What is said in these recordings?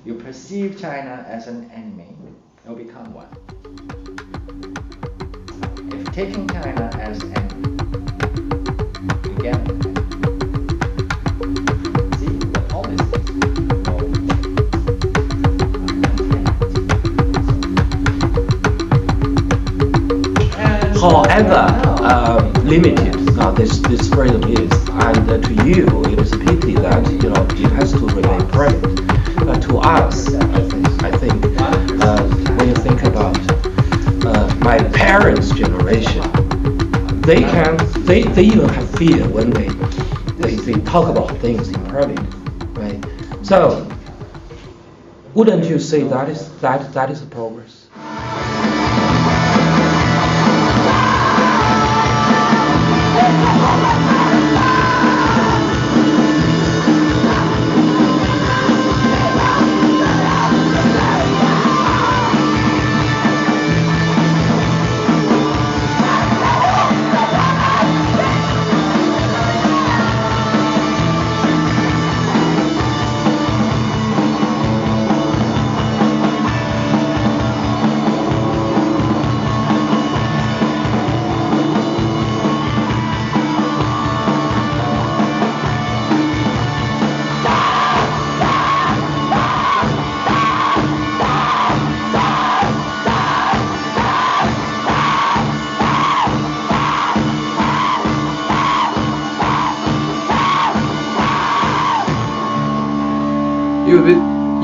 you perceive China as an enemy, it will become one. If taking China as enemy, you get an enemy. See, the policies however limited this freedom is, and to you it is a pity that it has to remain private. But to us, I think when you think about my parents' generation, they even have fear when they talk about things in private, right? So wouldn't you say that is a progress?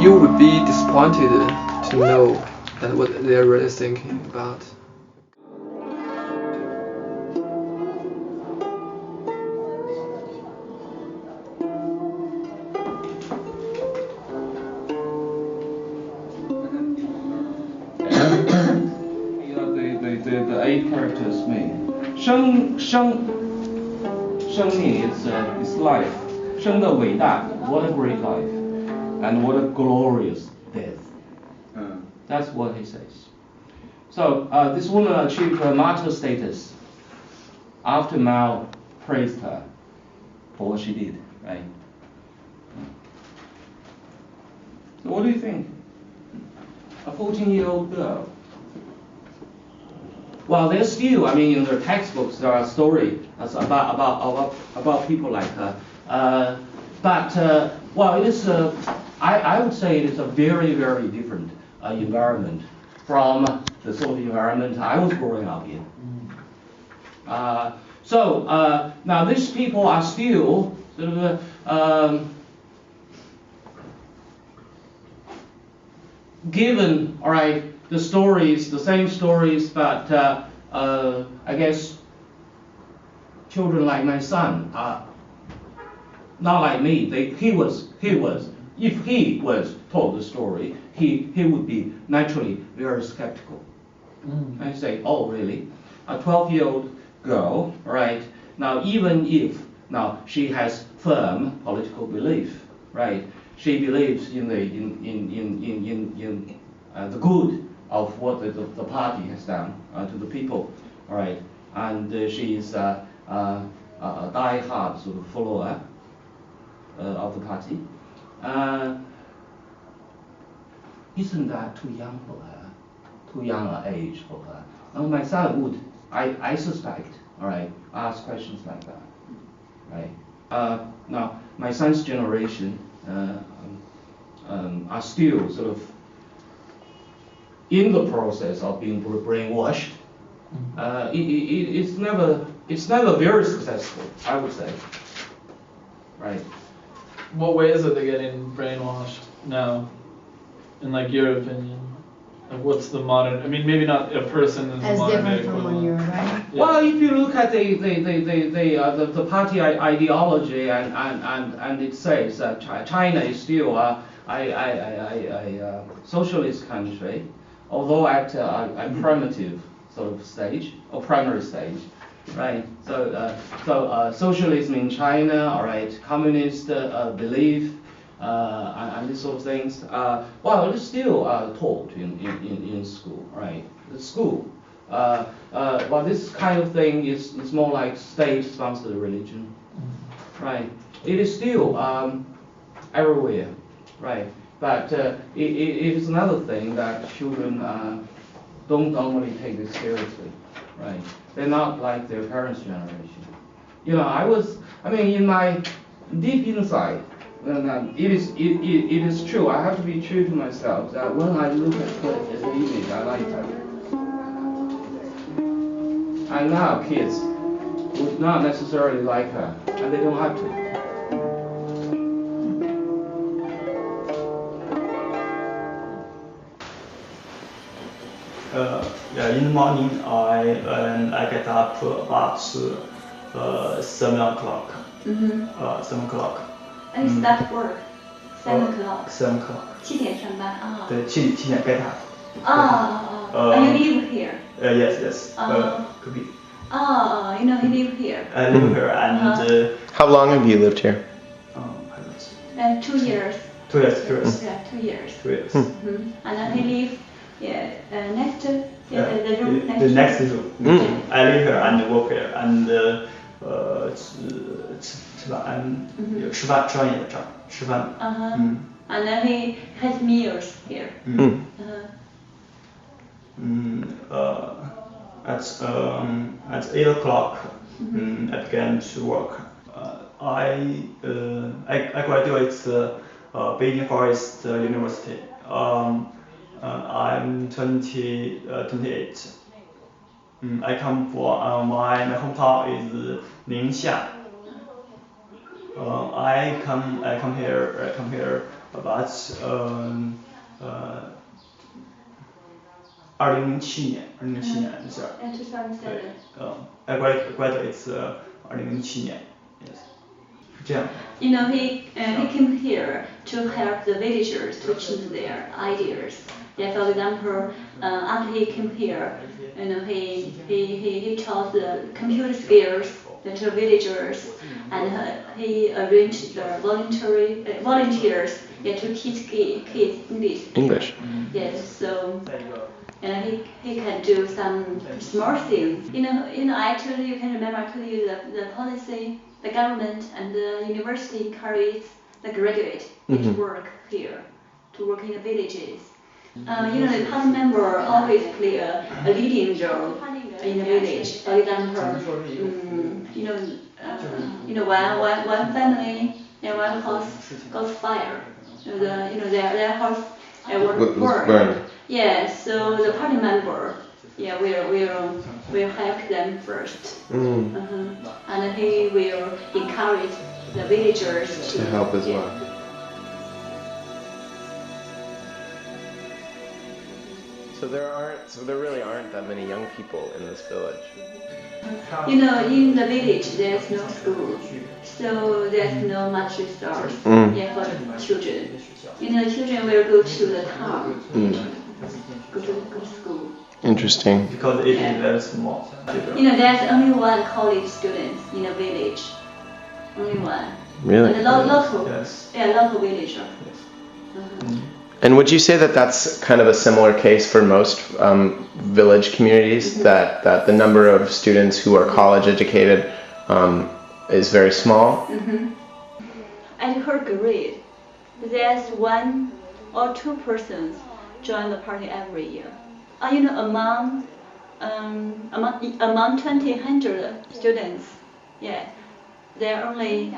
You would be disappointed to know that what they're really thinking about. The 8 characters mean 生命 is life. 生的伟大 what a great life. And what a glorious death. That's what he says. So this woman achieved martyr status after Mao praised her for what she did, right? So what do you think? A 14-year-old girl. Well, there's still, in the textbooks there are stories about people like her. Well, it is. I would say it is a very, very different environment from the sort of environment I was growing up in. Now these people are still sort of given, all right, the stories, the same stories, but I guess children like my son are not like me. He was. If he was told the story, he would be naturally very skeptical. And say, oh really? A 12-year-old girl, right? Now even if she has firm political belief, right? She believes in the good of what the party has done to the people, all right? And she is a die-hard sort of follower of the party. Isn't that too young for her? Too young an age for her? Now my son would, I suspect, all right, ask questions like that, right? Now my son's generation are still sort of in the process of being brainwashed. It's never very successful, I would say, right? What ways are they getting brainwashed now, in like your opinion? Like what's the modern? Maybe not a person is as modern different day from equivalent. when you were right. Yeah. Well, if you look at the party ideology and it says that China is still a socialist country, although at a primitive sort of stage or primary stage, right? So socialism in China, all right, communist belief. And these sort of things. Well, it's still taught in school, right? The school. Well, this kind of thing is more like state-sponsored religion, right? It is still everywhere, right? But it is another thing that children don't normally take this seriously, right? They're not like their parents' generation. You know, in my deep inside, and it is true. I have to be true to myself that when I look at the image, I like that. And now kids would not necessarily like her, and they don't have to. In the morning, I get up about 7 o'clock. 7 o'clock. And you start work 7 o'clock. 7 o'clock. 7点上班啊。对，7点 get up. And you live here? Yes. Could be. You know, he live here. I live here and. How long have you lived here? I don't know. 2 years. 2 years. 2 years. Yeah, 2 years. 2 years. And then he live, next, the room next. The next room. I live here and work here and 吃饭也在这儿吃饭。And then he has meals here. At 8 o'clock, I began to work. I graduated Beijing Forest University. I'm 28. I come from my hometown is Ningxia. I come here about 2007年的事儿。对，I graduated 2007年。Yes. 这样。You know, he came here to help the villagers to change their ideas. Yeah, for example, after he came here, you know, he taught the computer skills to the villagers, and he arranged the volunteers to teach kids English. Yes, so. And he can do some small things. You know. Actually, you can remember. I told you the policy, the government and the university encourages the graduate to work here, to work in the villages. You know, the party member always play a leading role in the village. For example, one family and one house got fire. Their house was burned. Yeah, so the party member, will help them first. And he will encourage the villagers to help as well. So there really aren't that many young people in this village. You know, in the village there's no school, so there's no much resource for children. You know, children will go to the town, go to school. Interesting. Because it is very small. You know, there's only one college student in the village, only one. Really? And local, Yes. local villager. And would you say that that's kind of a similar case for most village communities, that the number of students who are college educated is very small? At her grade, there's 1 or 2 persons join the party every year. You know, among 2,000 students, there are only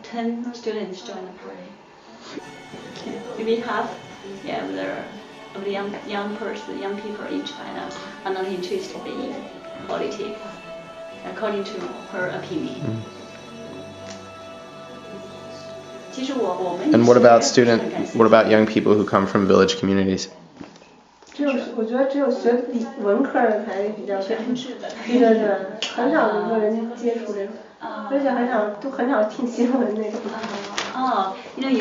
10 students join the party. Maybe half, of the young people in China are not interested in politics, according to her opinion. And what about young people who come from village communities? 我觉得只有学文科的才比较感兴趣，对，很少能跟人接触这种，而且很少听新闻那种。You know,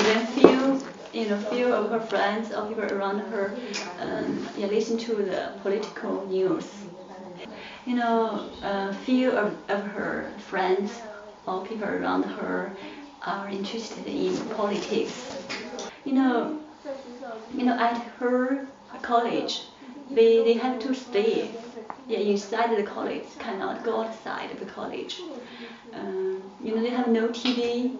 even few of her friends or people around her, listen to the political news. You know, few of her friends or people around her are interested in politics. You know, at her college, they have to stay inside the college, cannot go outside of the college. You know, they have no TV.